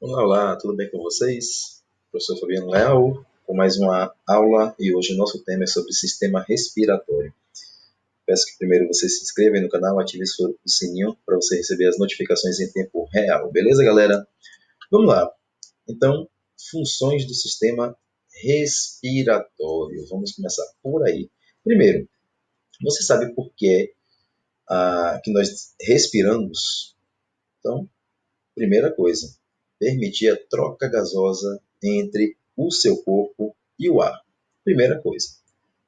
Olá, olá, tudo bem com vocês? Professor Fabiano Leal, com mais uma aula e hoje o nosso tema é sobre sistema respiratório. Peço que primeiro você se inscreva aí no canal, ative o sininho para você receber as notificações em tempo real, beleza, galera? Vamos lá. Então, funções do sistema respiratório. Vamos começar por aí. Primeiro, você sabe por que, que nós respiramos? Então, primeira coisa, permitir a troca gasosa entre o seu corpo e o ar. Primeira coisa,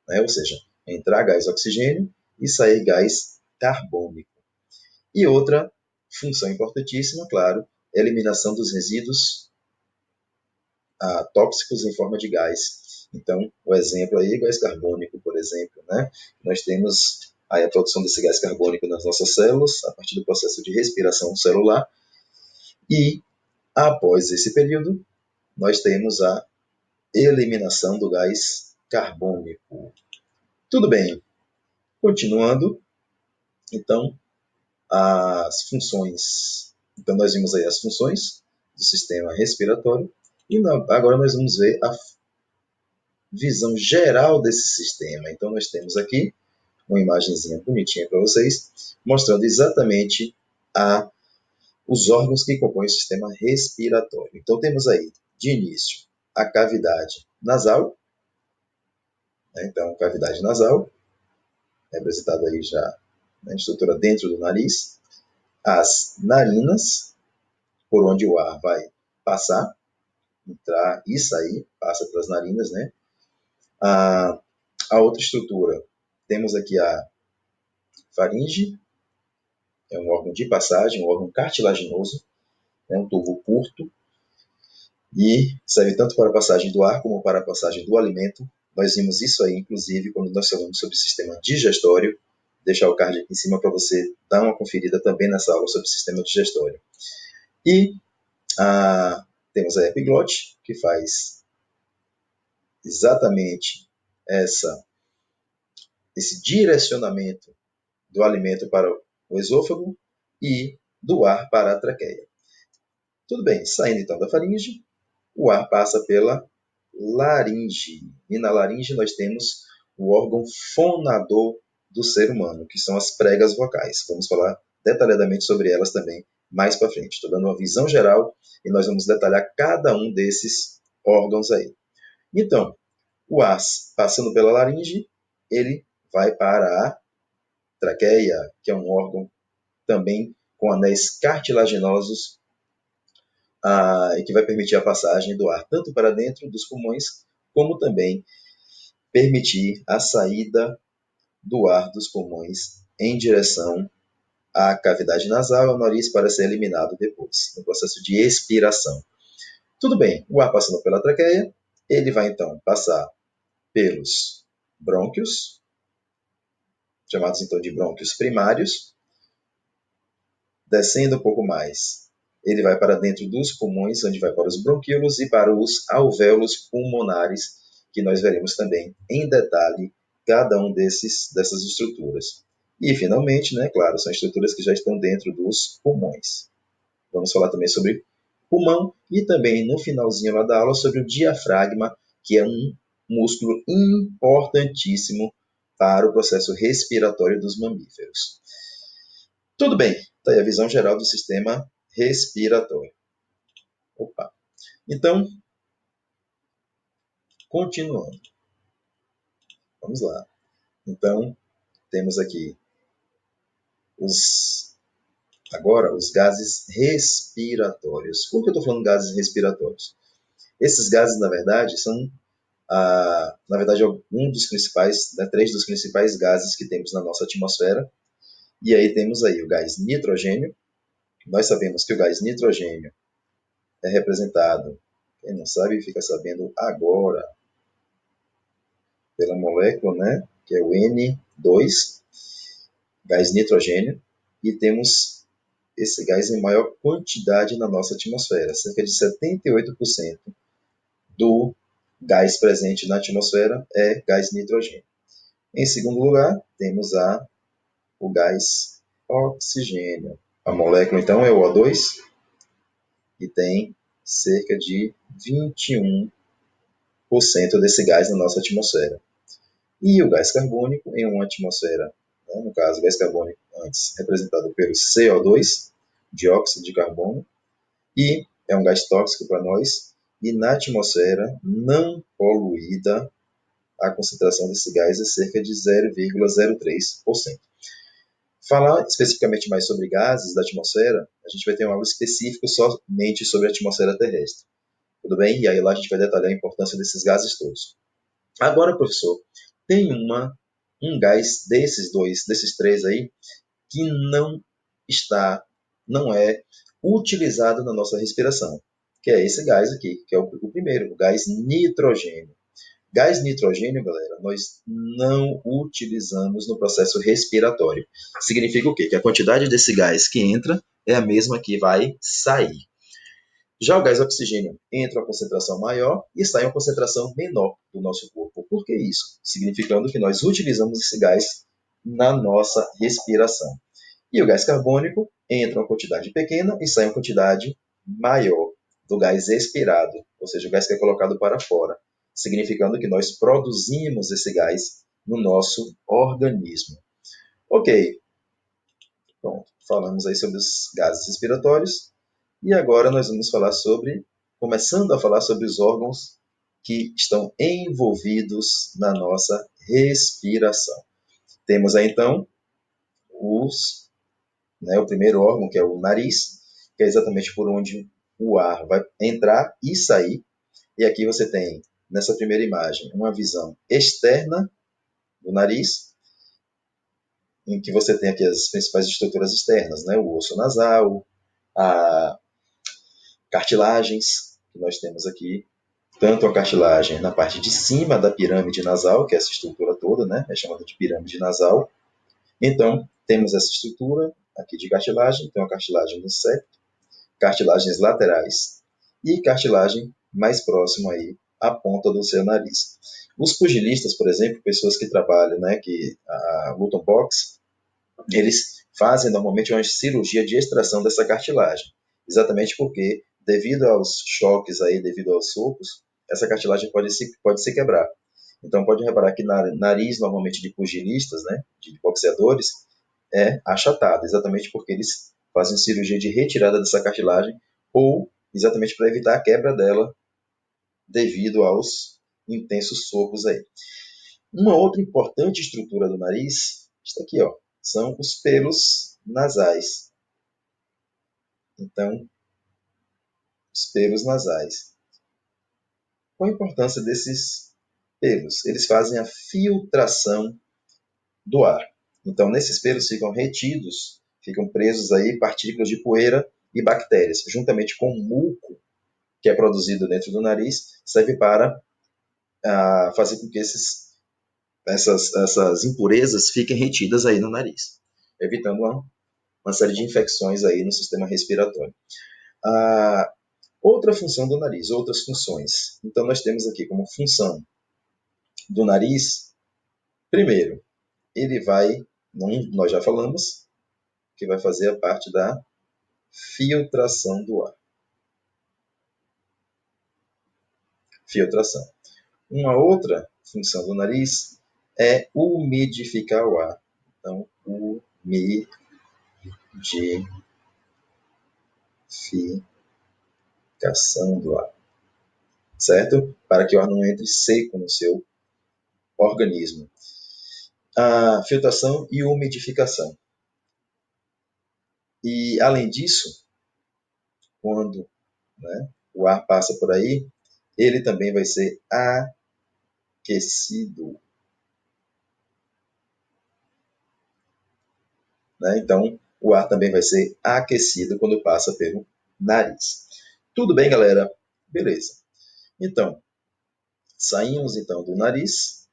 né? Ou seja, entrar gás oxigênio e sair gás carbônico. E outra função importantíssima, claro, é a eliminação dos resíduos tóxicos em forma de gás. Então, o exemplo aí, gás carbônico, por exemplo, né? Nós temos aí a produção desse gás carbônico nas nossas células, a partir do processo de respiração celular, e após esse período, nós temos a eliminação do gás carbônico. Tudo bem, continuando, então, as funções. Então, nós vimos aí as funções do sistema respiratório e agora nós vamos ver a visão geral desse sistema. Então, nós temos aqui uma imagenzinha bonitinha para vocês, mostrando exatamente os órgãos que compõem o sistema respiratório. Então, temos aí, de início, a cavidade nasal. Então, cavidade nasal, representada aí já na estrutura dentro do nariz. As narinas, por onde o ar vai passar, entrar e sair, passa pelas narinas, né? A outra estrutura, temos aqui a faringe, é um órgão de passagem, um órgão cartilaginoso, né? Um tubo curto, e serve tanto para a passagem do ar como para a passagem do alimento. Nós vimos isso aí, inclusive, quando nós falamos sobre o sistema digestório. Deixar o card aqui em cima para você dar uma conferida também nessa aula sobre o sistema digestório. E temos a epiglote, que faz exatamente esse direcionamento do alimento para o esôfago e do ar para a traqueia. Tudo bem, saindo então da faringe, o ar passa pela laringe. E na laringe nós temos o órgão fonador do ser humano, que são as pregas vocais. Vamos falar detalhadamente sobre elas também mais para frente. Estou dando uma visão geral e nós vamos detalhar cada um desses órgãos aí. Então, o ar passando pela laringe, ele vai para a traqueia, que é um órgão também com anéis cartilaginosos e que vai permitir a passagem do ar tanto para dentro dos pulmões, como também permitir a saída do ar dos pulmões em direção à cavidade nasal e ao nariz para ser eliminado depois, no processo de expiração. Tudo bem, o ar passando pela traqueia, ele vai então passar pelos brônquios, chamados então de brônquios primários, descendo um pouco mais, ele vai para dentro dos pulmões, onde vai para os bronquíolos e para os alvéolos pulmonares, que nós veremos também em detalhe cada um dessas estruturas. E, finalmente, né, claro, são estruturas que já estão dentro dos pulmões. Vamos falar também sobre pulmão e também, no finalzinho lá da aula, sobre o diafragma, que é um músculo importantíssimo para o processo respiratório dos mamíferos. Tudo bem, está aí a visão geral do sistema respiratório. Opa. Então, continuando. Vamos lá. Então, temos aqui agora os gases respiratórios. Por que eu estou falando gases respiratórios? Esses gases, na verdade, são um dos principais, né, três dos principais gases que temos na nossa atmosfera. E aí temos aí o gás nitrogênio. Nós sabemos que o gás nitrogênio é representado, quem não sabe fica sabendo agora, pela molécula, né, que é o N2, gás nitrogênio, e temos esse gás em maior quantidade na nossa atmosfera. Cerca de 78% do gás presente na atmosfera é gás nitrogênio. Em segundo lugar, temos o gás oxigênio. A molécula, então, é o O2, e tem cerca de 21% desse gás na nossa atmosfera. E o gás carbônico em uma atmosfera, né, no caso, o gás carbônico antes representado pelo CO2, dióxido de carbono, e é um gás tóxico para nós, e na atmosfera não poluída, a concentração desse gás é cerca de 0,03%. Falar especificamente mais sobre gases da atmosfera, a gente vai ter um aula específico somente sobre a atmosfera terrestre. Tudo bem? E aí lá a gente vai detalhar a importância desses gases todos. Agora, professor, tem um gás desses três aí, que não é utilizado na nossa respiração, que é esse gás aqui, que é o primeiro, o gás nitrogênio. Gás nitrogênio, galera, nós não utilizamos no processo respiratório. Significa o quê? Que a quantidade desse gás que entra é a mesma que vai sair. Já o gás oxigênio entra uma concentração maior e sai uma concentração menor do nosso corpo. Por que isso? Significando que nós utilizamos esse gás na nossa respiração. E o gás carbônico entra uma quantidade pequena e sai uma quantidade maior do gás expirado, ou seja, o gás que é colocado para fora, significando que nós produzimos esse gás no nosso organismo. Ok, pronto, falamos aí sobre os gases respiratórios e agora nós vamos começando a falar sobre os órgãos que estão envolvidos na nossa respiração. Temos aí então o primeiro órgão, que é o nariz, que é exatamente por onde o ar vai entrar e sair. E aqui você tem, nessa primeira imagem, uma visão externa do nariz, em que você tem aqui as principais estruturas externas, né? O osso nasal, a cartilagens, que nós temos aqui, tanto a cartilagem na parte de cima da pirâmide nasal, que é essa estrutura toda, né? É chamada de pirâmide nasal. Então, temos essa estrutura aqui de cartilagem, então a cartilagem no septo, cartilagens laterais e cartilagem mais próxima aí à ponta do seu nariz. Os pugilistas, por exemplo, pessoas que trabalham, né, que lutam boxe, eles fazem normalmente uma cirurgia de extração dessa cartilagem, exatamente porque, devido aos choques aí, devido aos socos, essa cartilagem pode se quebrar. Então, pode reparar que nariz, normalmente, de pugilistas, né, de boxeadores, é achatado, exatamente porque eles fazem cirurgia de retirada dessa cartilagem ou exatamente para evitar a quebra dela devido aos intensos socos aí. Uma outra importante estrutura do nariz está aqui, ó, são os pelos nasais. Então, os pelos nasais. Qual a importância desses pelos? Eles fazem a filtração do ar. Então, nesses pelos ficam presos aí partículas de poeira e bactérias, juntamente com o muco que é produzido dentro do nariz, serve para fazer com que essas impurezas fiquem retidas aí no nariz, evitando uma série de infecções aí no sistema respiratório. Outra função do nariz, outras funções. Então, nós temos aqui como função do nariz, primeiro, ele vai, nós já falamos, que vai fazer a parte da filtração do ar. Filtração. Uma outra função do nariz é umidificar o ar. Então, umidificação do ar. Certo? Para que o ar não entre seco no seu organismo. A filtração e umidificação. E, além disso, quando, né, o ar passa por aí, ele também vai ser aquecido. Né? Então, o ar também vai ser aquecido quando passa pelo nariz. Tudo bem, galera? Beleza. Então, saímos então do nariz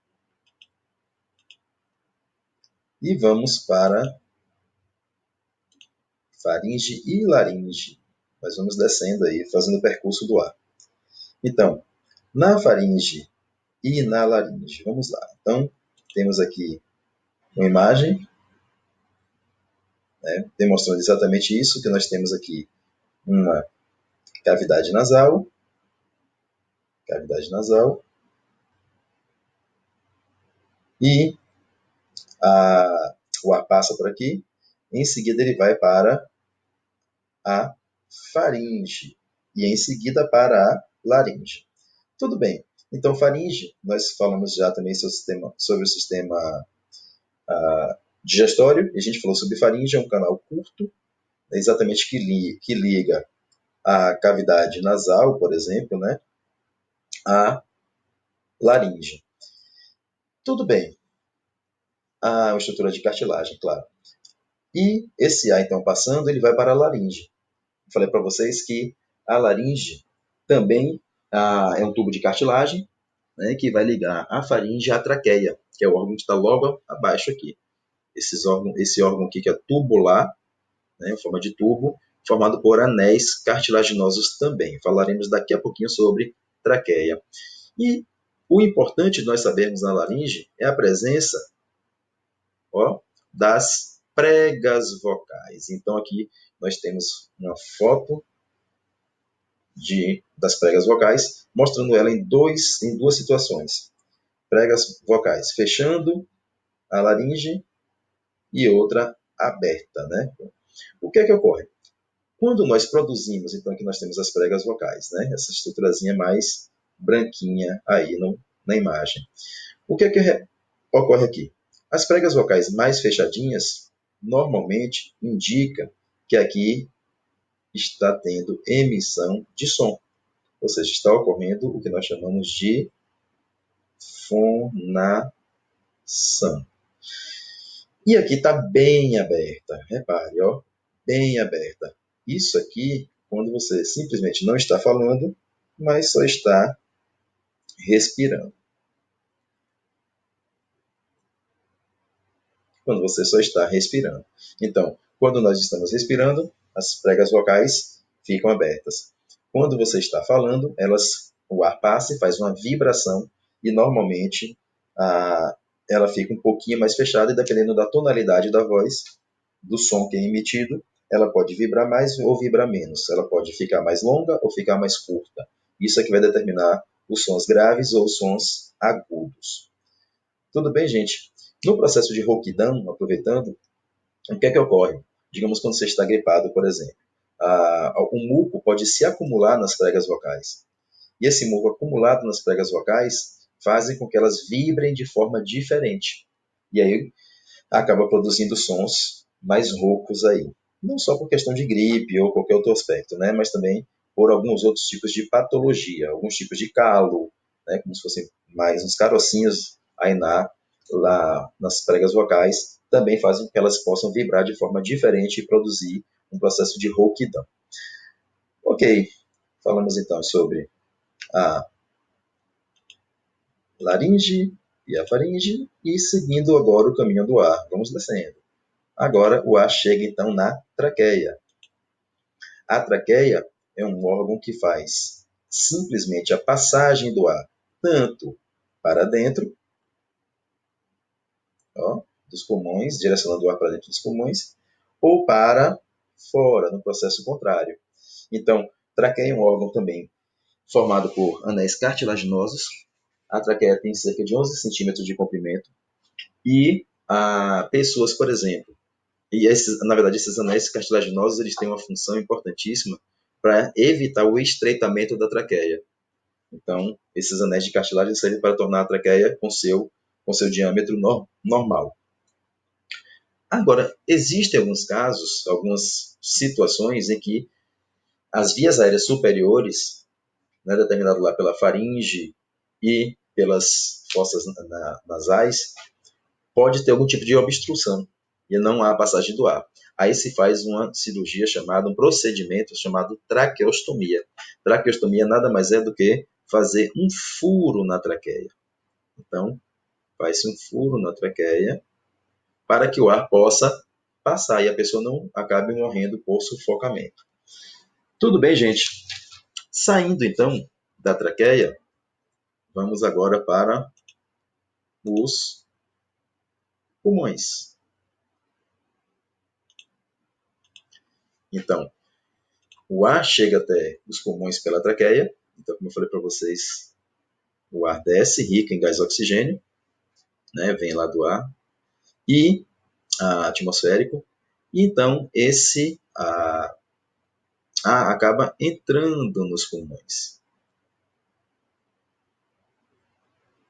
e vamos para faringe e laringe. Nós vamos descendo aí, fazendo o percurso do ar. Então, na faringe e na laringe, vamos lá. Então, temos aqui uma imagem, né, demonstrando exatamente isso, que nós temos aqui uma cavidade nasal, e o ar passa por aqui. Em seguida, ele vai para a faringe e em seguida para a laringe. Tudo bem. Então, faringe, nós falamos já também sobre o sistema digestório, e a gente falou sobre faringe, é um canal curto, exatamente que liga a cavidade nasal, por exemplo, né, à laringe. Tudo bem. A estrutura de cartilagem, claro. E esse ar, então, passando, ele vai para a laringe. Eu falei para vocês que a laringe também é um tubo de cartilagem, né, que vai ligar a faringe à traqueia, que é o órgão que está logo abaixo aqui. Esse órgão aqui que é tubular, né, em forma de tubo, formado por anéis cartilaginosos também. Falaremos daqui a pouquinho sobre traqueia. E o importante de nós sabermos na laringe é a presença das pregas vocais. Então, aqui nós temos uma foto das pregas vocais, mostrando ela em duas situações. Pregas vocais fechando a laringe e outra aberta, né? O que é que ocorre? Quando nós produzimos, então aqui nós temos as pregas vocais, né? Essa estruturazinha mais branquinha aí na imagem. O que é que ocorre aqui? As pregas vocais mais fechadinhas normalmente indica que aqui está tendo emissão de som, ou seja, está ocorrendo o que nós chamamos de fonação. E aqui está bem aberta, repare, bem aberta. Isso aqui, quando você simplesmente não está falando, mas só está respirando. Quando você só está respirando. Então, quando nós estamos respirando, as pregas vocais ficam abertas. Quando você está falando, o ar passa e faz uma vibração e normalmente ela fica um pouquinho mais fechada e dependendo da tonalidade da voz, do som que é emitido, ela pode vibrar mais ou vibrar menos. Ela pode ficar mais longa ou ficar mais curta. Isso é que vai determinar os sons graves ou os sons agudos. Tudo bem, gente? No processo de rouquidão, aproveitando, o que é que ocorre? Digamos quando você está gripado, por exemplo. O muco pode se acumular nas pregas vocais. E esse muco acumulado nas pregas vocais fazem com que elas vibrem de forma diferente. E aí acaba produzindo sons mais roucos aí. Não só por questão de gripe ou qualquer outro aspecto, né? Mas também por alguns outros tipos de patologia, alguns tipos de calo, né? Como se fossem mais uns carocinhos aí lá nas pregas vocais, também fazem com que elas possam vibrar de forma diferente e produzir um processo de rouquidão. Ok, falamos então sobre a laringe e a faringe e seguindo agora o caminho do ar. Vamos descendo. Agora o ar chega então na traqueia. A traqueia é um órgão que faz simplesmente a passagem do ar tanto para dentro, dos pulmões, direcionando o ar para dentro dos pulmões, ou para fora, no processo contrário. Então, traqueia é um órgão também formado por anéis cartilaginosos. A traqueia tem cerca de 11 centímetros de comprimento. E pessoas, por exemplo, na verdade, esses anéis cartilaginosos eles têm uma função importantíssima para evitar o estreitamento da traqueia. Então, esses anéis de cartilagem servem para tornar a traqueia com seu diâmetro normal. Agora, existem alguns casos, algumas situações em que as vias aéreas superiores, né, determinado lá pela faringe e pelas fossas nasais, pode ter algum tipo de obstrução e não há passagem do ar. Aí se faz uma cirurgia um procedimento chamado traqueostomia. Traqueostomia nada mais é do que fazer um furo na traqueia. Então, faz-se um furo na traqueia para que o ar possa passar e a pessoa não acabe morrendo por sufocamento. Tudo bem, gente? Saindo então da traqueia, vamos agora para os pulmões. Então, O ar chega até os pulmões pela traqueia. Então, como eu falei para vocês, o ar desce, rico em gás oxigênio, né, vem lá do ar, e atmosférico. E então, esse ar acaba entrando nos pulmões.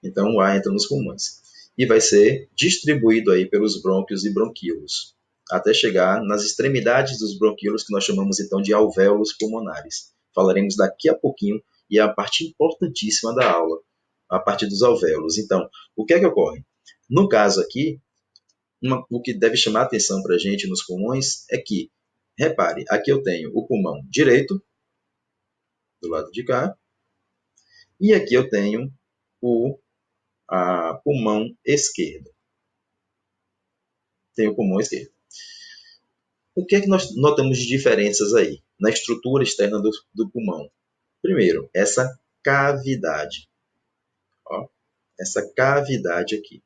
Então, o ar entra nos pulmões e vai ser distribuído aí pelos brônquios e bronquíolos, até chegar nas extremidades dos bronquíolos, que nós chamamos então de alvéolos pulmonares. Falaremos daqui a pouquinho, e é a parte importantíssima da aula, a parte dos alvéolos. Então, o que é que ocorre? No caso aqui, o que deve chamar a atenção para a gente nos pulmões é que, repare, aqui eu tenho o pulmão direito, do lado de cá, e aqui eu tenho o pulmão esquerdo. Tem o pulmão esquerdo. O que é que nós notamos de diferenças aí na estrutura externa do pulmão? Primeiro, essa cavidade. Ó, essa cavidade aqui.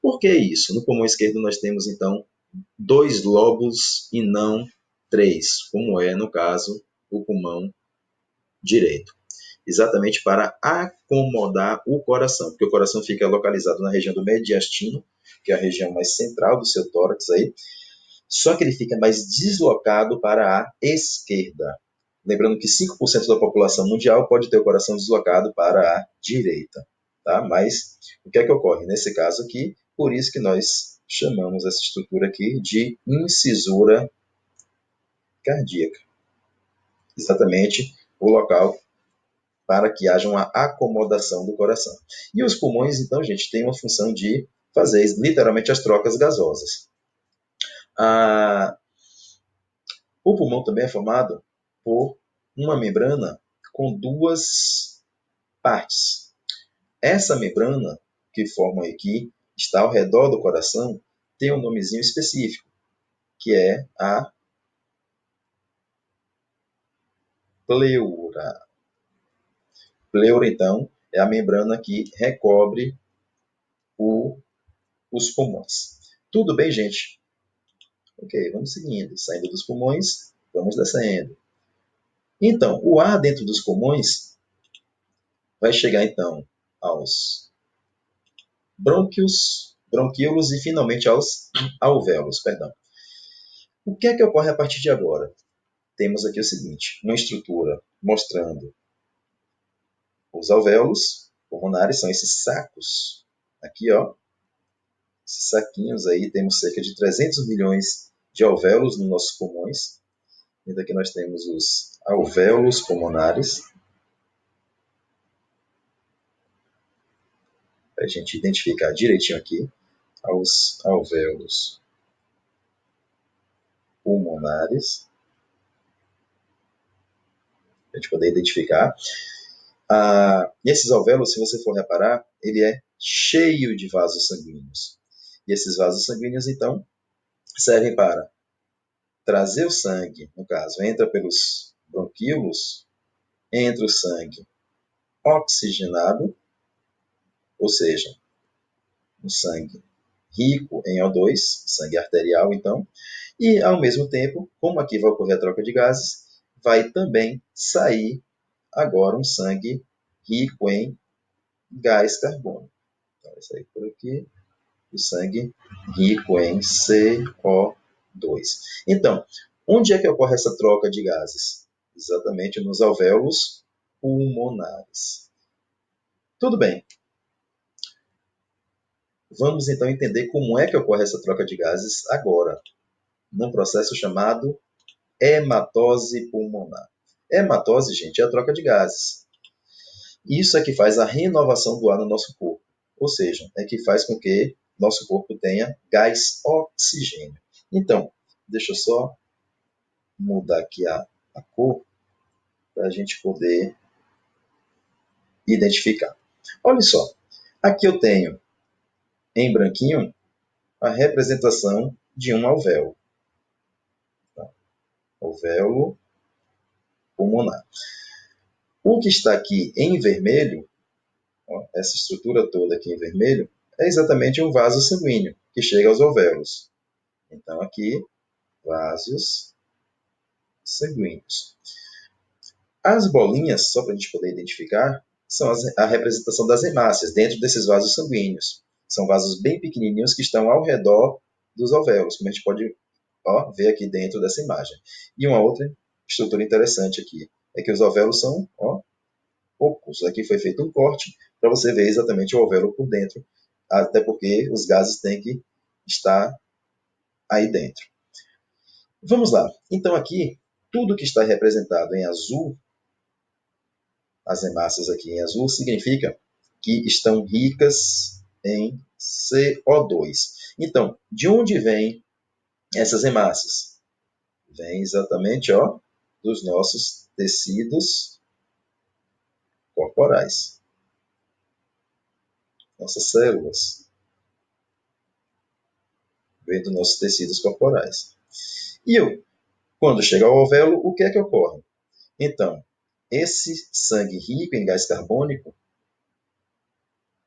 Por que isso? No pulmão esquerdo nós temos, então, 2 lobos e não 3, como é, no caso, o pulmão direito. Exatamente para acomodar o coração, porque o coração fica localizado na região do mediastino, que é a região mais central do seu tórax aí, só que ele fica mais deslocado para a esquerda. Lembrando que 5% da população mundial pode ter o coração deslocado para a direita. Tá? Mas o que é que ocorre? Nesse caso aqui, por isso que nós chamamos essa estrutura aqui de incisura cardíaca. Exatamente o local para que haja uma acomodação do coração. E os pulmões, então, gente, têm uma função de fazer literalmente as trocas gasosas. O pulmão também é formado por uma membrana com 2 partes. Essa membrana que forma aqui, está ao redor do coração, tem um nomezinho específico, que é a pleura. Pleura, então, é a membrana que recobre os pulmões. Tudo bem, gente? Ok, vamos seguindo. Saindo dos pulmões, vamos descendo. Então, o ar dentro dos pulmões vai chegar, então, aos bronquíolos e, finalmente, aos alvéolos. Perdão. O que é que ocorre a partir de agora? Temos aqui o seguinte, uma estrutura mostrando os alvéolos pulmonares, são esses sacos. Aqui, ó, esses saquinhos aí, temos cerca de 300 milhões de alvéolos nos nossos pulmões. E daqui nós temos os alvéolos pulmonares. Para a gente identificar direitinho aqui, os alvéolos pulmonares. A gente poder identificar. E esses alvéolos, se você for reparar, ele é cheio de vasos sanguíneos. E esses vasos sanguíneos, então, servem para trazer o sangue, no caso, entra pelos bronquíolos, entra o sangue oxigenado, ou seja, um sangue rico em O2, sangue arterial, então, e, ao mesmo tempo, como aqui vai ocorrer a troca de gases, vai também sair agora um sangue rico em gás carbônico. Então, vai sair por aqui o sangue rico em CO2. Então, onde é que ocorre essa troca de gases? Exatamente nos alvéolos pulmonares. Tudo bem. Vamos então entender como é que ocorre essa troca de gases agora, num processo chamado hematose pulmonar. Hematose, gente, é a troca de gases. Isso é que faz a renovação do ar no nosso corpo. Ou seja, é que faz com que nosso corpo tenha gás oxigênio. Então, deixa eu só mudar aqui a cor para a gente poder identificar. Olha só, aqui eu tenho em branquinho a representação de um alvéolo. Tá? Alvéolo pulmonar. O que está aqui em vermelho, ó, essa estrutura toda aqui em vermelho, é exatamente um vaso sanguíneo que chega aos alvéolos. Então, aqui, vasos sanguíneos. As bolinhas, só para a gente poder identificar, são a representação das hemácias dentro desses vasos sanguíneos. São vasos bem pequenininhos que estão ao redor dos alvéolos, como a gente pode ver aqui dentro dessa imagem. E uma outra estrutura interessante aqui é que os alvéolos são ocos. Aqui foi feito um corte para você ver exatamente o alvéolo por dentro, até porque os gases têm que estar aí dentro. Vamos lá. Então aqui, tudo que está representado em azul, as hemácias aqui em azul, significa que estão ricas em CO2. Então, de onde vêm essas hemácias? Vem exatamente dos nossos tecidos corporais. Nossas células. Vem dos nossos tecidos corporais. E quando chega ao alvéolo, o que é que ocorre? Então, esse sangue rico em gás carbônico,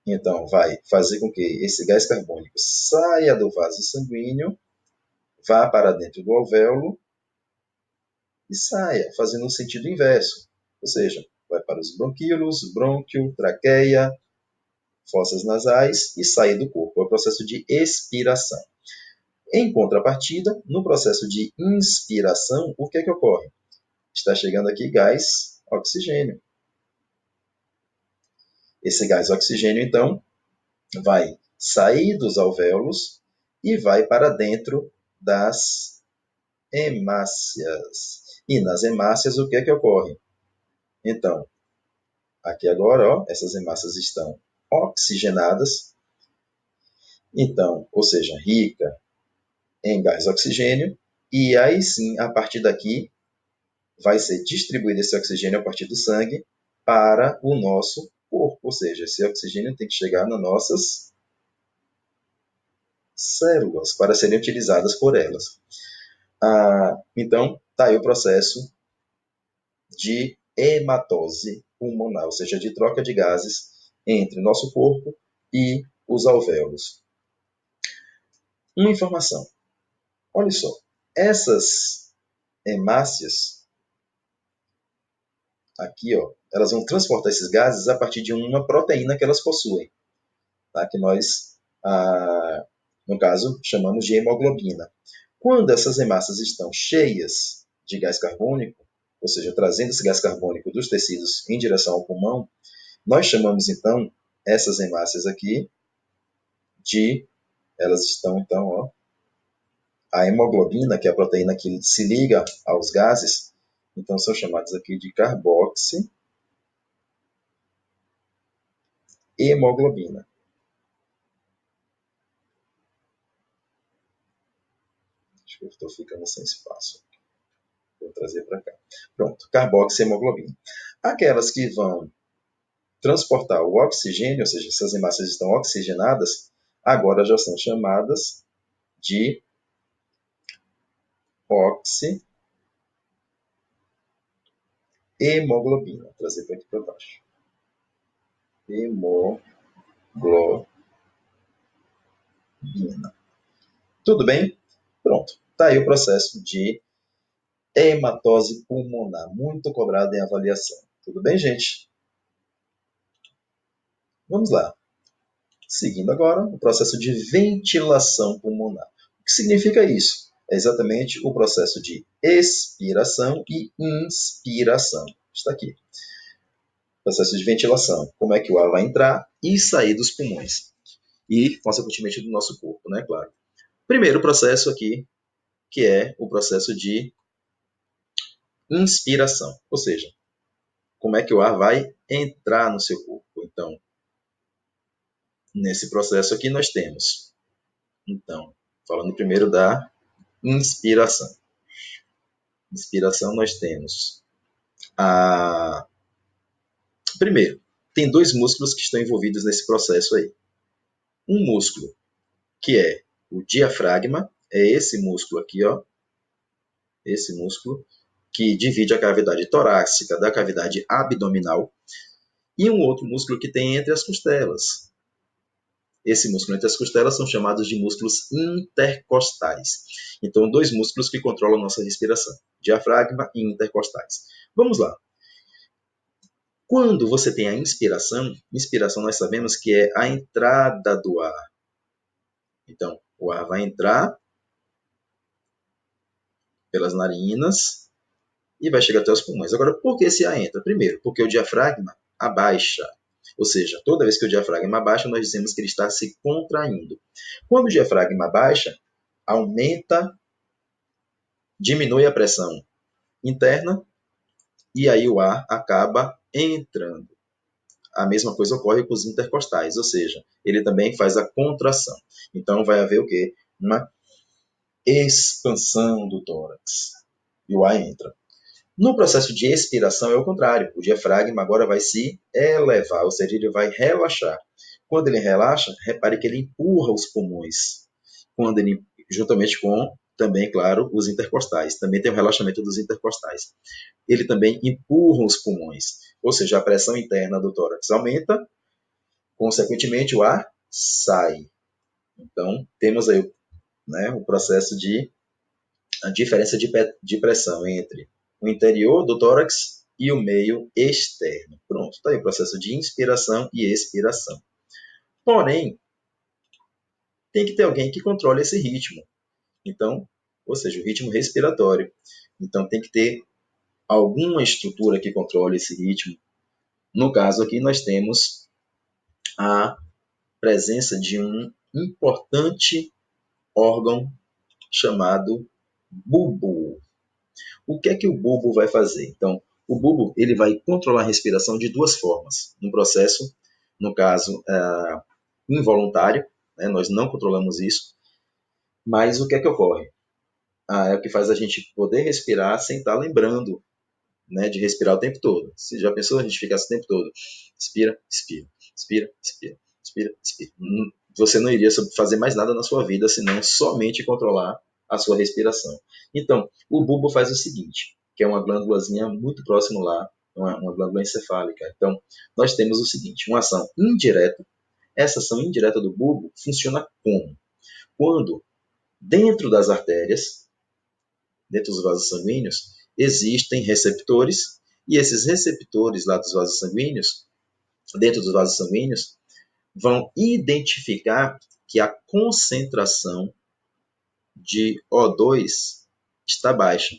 então vai fazer com que esse gás carbônico saia do vaso sanguíneo, vá para dentro do alvéolo e saia, fazendo um sentido inverso. Ou seja, vai para os bronquíolos, brônquio, traqueia, fossas nasais e sair do corpo. É o processo de expiração. Em contrapartida, no processo de inspiração, o que é que ocorre? Está chegando aqui gás oxigênio. Esse gás oxigênio, então, vai sair dos alvéolos e vai para dentro das hemácias. E nas hemácias, o que é que ocorre? Então, aqui agora, essas hemácias estão oxigenadas, então, ou seja, rica em gás oxigênio, e aí sim, a partir daqui, vai ser distribuído esse oxigênio a partir do sangue para o nosso corpo, ou seja, esse oxigênio tem que chegar nas nossas células para serem utilizadas por elas. Então, está aí o processo de hematose pulmonar, ou seja, de troca de gases entre o nosso corpo e os alvéolos. Uma informação. Olha só, essas hemácias aqui, elas vão transportar esses gases a partir de uma proteína que elas possuem, tá? Que nós, no caso, chamamos de hemoglobina. Quando essas hemácias estão cheias de gás carbônico, ou seja, trazendo esse gás carbônico dos tecidos em direção ao pulmão, nós chamamos, então, essas hemácias aqui elas estão, então, a hemoglobina, que é a proteína que se liga aos gases, então são chamadas aqui de carboxihemoglobina. Acho que eu estou ficando sem espaço. Vou trazer para cá. Pronto, carboxihemoglobina. Aquelas que vão transportar o oxigênio, ou seja, essas hemácias estão oxigenadas, agora já são chamadas de oxihemoglobina. Vou trazer para aqui para baixo. Hemoglobina. Tudo bem? Pronto. Está aí o processo de hematose pulmonar, muito cobrado em avaliação. Tudo bem, gente? Vamos lá. Seguindo agora, o processo de ventilação pulmonar. O que significa isso? É exatamente o processo de expiração e inspiração. Está aqui. Processo de ventilação. Como é que o ar vai entrar e sair dos pulmões. E, consequentemente, do nosso corpo, né? Claro. Primeiro processo aqui, que é o processo de inspiração. Ou seja, como é que o ar vai entrar no seu corpo. Então, nesse processo aqui nós temos, então, falando primeiro da inspiração. Inspiração nós temos primeiro, tem dois músculos que estão envolvidos nesse processo aí. Um músculo que é o diafragma, é esse músculo aqui, esse músculo que divide a cavidade torácica da cavidade abdominal, e um outro músculo que tem entre as costelas. esse músculo entre as costelas são chamados de músculos intercostais. Então, dois músculos que controlam a nossa respiração, diafragma e intercostais. Vamos lá. Quando você tem a inspiração nós sabemos que é a entrada do ar. Então, o ar vai entrar pelas narinas e vai chegar até os pulmões. Agora, por que esse ar entra? Primeiro, porque o diafragma abaixa. Ou seja, toda vez que o diafragma abaixa, nós dizemos que ele está se contraindo. Quando o diafragma abaixa, aumenta, diminui a pressão interna e aí o ar acaba entrando. A mesma coisa ocorre com os intercostais, ou seja, ele também faz a contração. Então vai haver o quê? Uma expansão do tórax e o ar entra. No processo de expiração é o contrário. O diafragma agora vai se elevar, ou seja, ele vai relaxar. Quando ele relaxa, repare que ele empurra os pulmões. Quando ele, juntamente com, também, claro, os intercostais. Também tem o relaxamento dos intercostais. Ele também empurra os pulmões. Ou seja, a pressão interna do tórax aumenta, consequentemente o ar sai. Então, temos aí, né, o processo de a diferença de pressão entre o interior do tórax e o meio externo. Pronto, está aí o processo de inspiração e expiração. Porém, tem que ter alguém que controle esse ritmo. Então, ou seja, o ritmo respiratório. Então, tem que ter alguma estrutura que controle esse ritmo. No caso aqui, nós temos a presença de um importante órgão chamado bulbo. O que é que o bulbo vai fazer? Então, o bulbo ele vai controlar a respiração de duas formas. Um processo, no caso, involuntário, né? Nós não controlamos isso, mas o que é que ocorre? É o que faz a gente poder respirar sem estar lembrando, né, de respirar o tempo todo. Se já pensou a gente ficasse o tempo todo? Inspira, expira, inspira, expira, inspira, expira. Você não iria fazer mais nada na sua vida senão somente controlar a sua respiração. Então, o bulbo faz o seguinte, que é uma glândulazinha muito próximo lá, uma glândula encefálica. Então, nós temos o seguinte, uma ação indireta. Essa ação indireta do bulbo funciona como? Quando dentro das artérias, dentro dos vasos sanguíneos, existem receptores, e esses receptores lá dos vasos sanguíneos, dentro dos vasos sanguíneos, vão identificar que a concentração de O2 está baixa.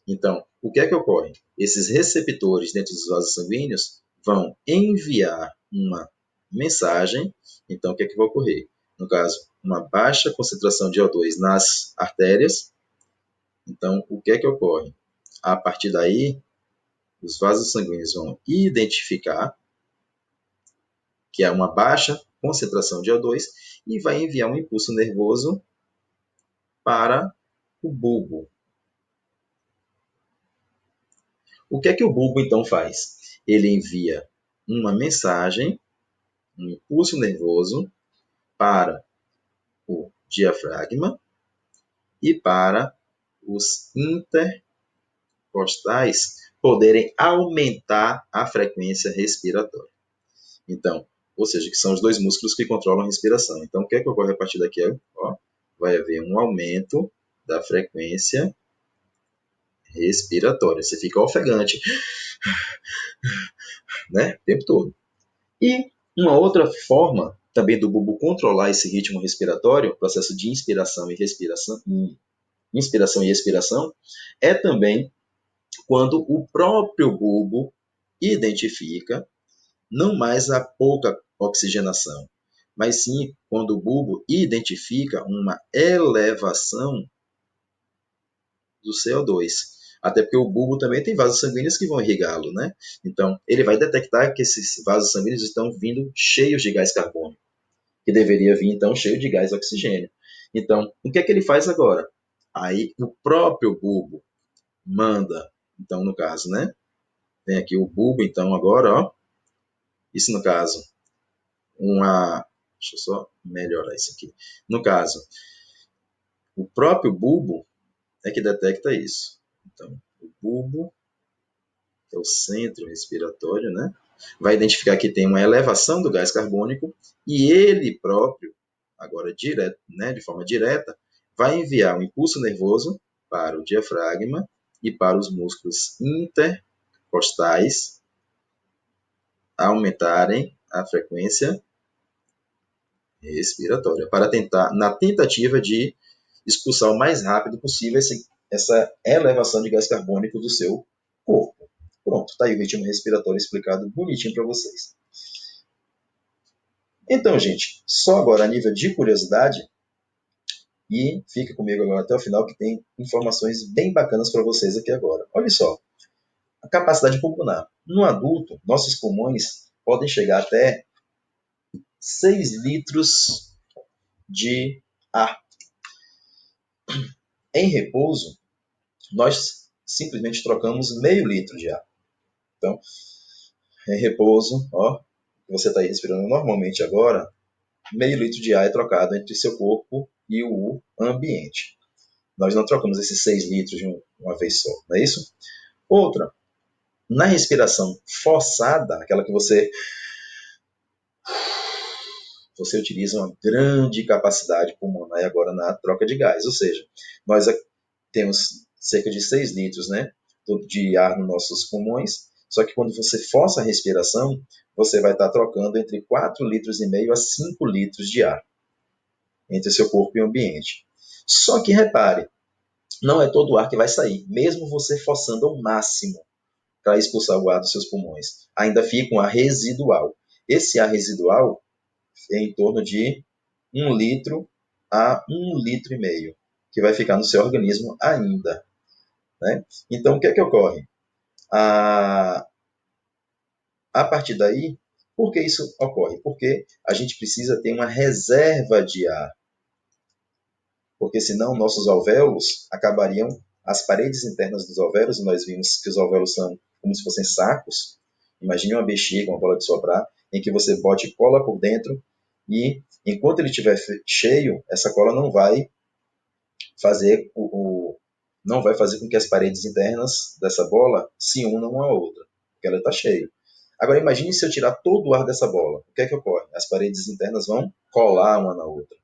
Então, o que é que ocorre? Esses receptores dentro dos vasos sanguíneos vão enviar uma mensagem. Então, o que é que vai ocorrer? No caso, uma baixa concentração de O2 nas artérias. Então, o que é que ocorre? A partir daí, os vasos sanguíneos vão identificar que há uma baixa concentração de O2 e vai enviar um impulso nervoso para o bulbo. O que é que o bulbo então faz? Ele envia uma mensagem, um impulso nervoso para o diafragma e para os intercostais poderem aumentar a frequência respiratória. Então, ou seja, que são os dois músculos que controlam a respiração. Então, o que é que ocorre a partir daqui? Ó, vai haver um aumento da frequência respiratória. Você fica ofegante, né? O tempo todo. E uma outra forma também do bulbo controlar esse ritmo respiratório, processo de inspiração e expiração, é também quando o próprio bulbo identifica não mais a pouca oxigenação, mas sim quando o bulbo identifica uma elevação do CO2. Até porque o bulbo também tem vasos sanguíneos que vão irrigá-lo, né? Então, ele vai detectar que esses vasos sanguíneos estão vindo cheios de gás carbônico, que deveria vir, então, cheio de gás oxigênio. Então, o que é que ele faz agora? Aí, o próprio bulbo manda, então, no caso, né? Tem aqui o bulbo, então, agora, ó. Isso, no caso, deixa eu só melhorar isso aqui. No caso, o próprio bulbo é que detecta isso. Então, o bulbo é o centro respiratório, né? vai identificar que tem uma elevação do gás carbônico e ele próprio, agora direto, né, de forma direta, vai enviar um impulso nervoso para o diafragma e para os músculos intercostais aumentarem a frequência respiratória, para tentar, na tentativa de expulsar o mais rápido possível essa elevação de gás carbônico do seu corpo. Pronto, está aí o ritmo respiratório explicado bonitinho para vocês. Então, gente, só agora a nível de curiosidade, e fica comigo agora até o final que tem informações bem bacanas para vocês aqui agora. Olha só, a capacidade pulmonar. No adulto, nossos pulmões podem chegar até 6 litros de ar. Em repouso, nós simplesmente trocamos meio litro de ar. Então, em repouso, ó, você está aí respirando normalmente agora, meio litro de ar é trocado entre seu corpo e o ambiente. Nós não trocamos esses 6 litros de uma vez só, não é isso? Outra, na respiração forçada, aquela que você utiliza uma grande capacidade pulmonar agora na troca de gás, ou seja, nós temos cerca de 6 litros, né, de ar nos nossos pulmões, só que quando você força a respiração, você vai estar trocando entre 4,5 litros a 5 litros de ar entre seu corpo e o ambiente. Só que repare, não é todo o ar que vai sair, mesmo você forçando ao máximo para expulsar o ar dos seus pulmões. Ainda fica um ar residual. Esse ar residual é em torno de 1 litro a 1,5 litro, que vai ficar no seu organismo ainda. Né? Então, o que é que ocorre? A partir daí, por que isso ocorre? Porque a gente precisa ter uma reserva de ar. Porque senão nossos alvéolos acabariam, as paredes internas dos alvéolos, nós vimos que os alvéolos são como se fossem sacos. Imagine uma bexiga, uma bola de soprar, em que você bote cola por dentro e enquanto ele estiver cheio, essa cola não vai fazer não vai fazer com que as paredes internas dessa bola se unam uma à outra, porque ela está cheia. Agora imagine se eu tirar todo o ar dessa bola. O que é que ocorre? As paredes internas vão colar uma na outra.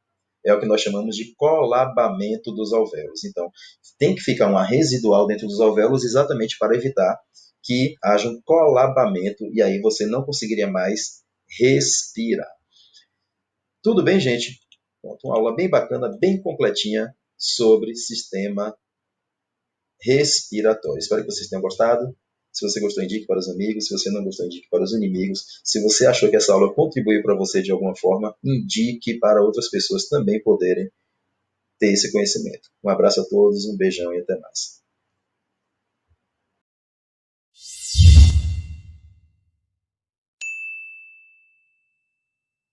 É o que nós chamamos de colabamento dos alvéolos. Então, tem que ficar um ar residual dentro dos alvéolos exatamente para evitar que haja um colabamento e aí você não conseguiria mais respirar. Tudo bem, gente? Pronto, uma aula bem bacana, bem completinha sobre sistema respiratório. Espero que vocês tenham gostado. Se você gostou, indique para os amigos. Se você não gostou, indique para os inimigos. Se você achou que essa aula contribuiu para você de alguma forma, indique para outras pessoas também poderem ter esse conhecimento. Um abraço a todos, um beijão e até mais.